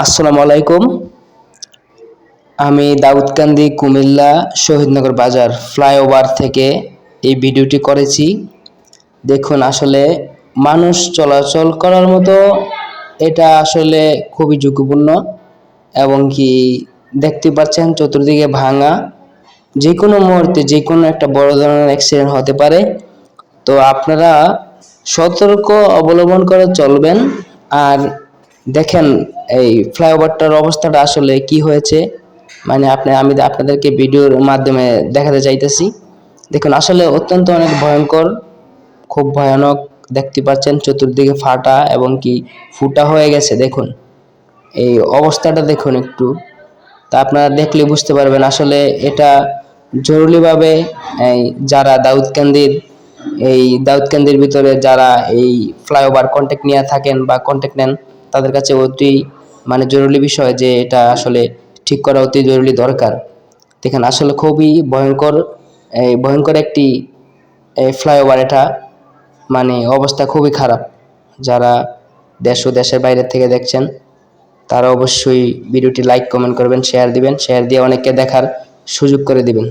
আসসালামু আলাইকুম। আমি দাউদকান্দি কুমিল্লা শহীদনগর বাজার ফ্লাইওভার থেকে এই ভিডিওটি করেছি। দেখুন আসলে মানুষ চলাচল করার মতো এটা আসলে খুবই ঝুঁকিপূর্ণ এবং কি দেখতে পাচ্ছেন চতুর্দিকে ভাঙা, যে কোনো মুহূর্তে যে কোনো একটা বড় ধরনের অ্যাক্সিডেন্ট হতে পারে। তো আপনারা সতর্ক অবলম্বন করে চলবেন। আর দেখেন এই ফ্লাইওভারটার অবস্থাটা আসলে কি হয়েছে, মানে আমি আপনাদেরকে ভিডিওর মাধ্যমে দেখাতে চাইতেছি। দেখুন আসলে অত্যন্ত অনেক ভয়ঙ্কর, খুব ভয়ানক। দেখতে পাচ্ছেন চতুর্দিকে ফাটা এবং কি ফুটা হয়ে গেছে। দেখুন এই অবস্থাটা দেখুন একটু, তা আপনারা দেখলে বুঝতে পারবেন আসলে এটা জরুরিভাবে এই যারা দাউদকান্দির ভিতরে যারা এই ফ্লাইওভার কন্ট্যাক্ট নিয়ে থাকেন বা কন্ট্যাক্ট নেন, তাদের কাছে অতি জরুরি বিষয় যে এটা আসলে ঠিক করা অতি জরুরি দরকার। দেখেন আসলে খুবই ভয়ঙ্কর একটি ফ্লাইওভার এটা, অবস্থা খুবই খারাপ। যারা দেশ ও দেশের বাইরে থেকে দেখছেন তারা অবশ্যই ভিডিওটি লাইক কমেন্ট করবেন, শেয়ার দিবেন, শেয়ার দিয়ে অনেককে দেখার সুযোগ করে দিবেন।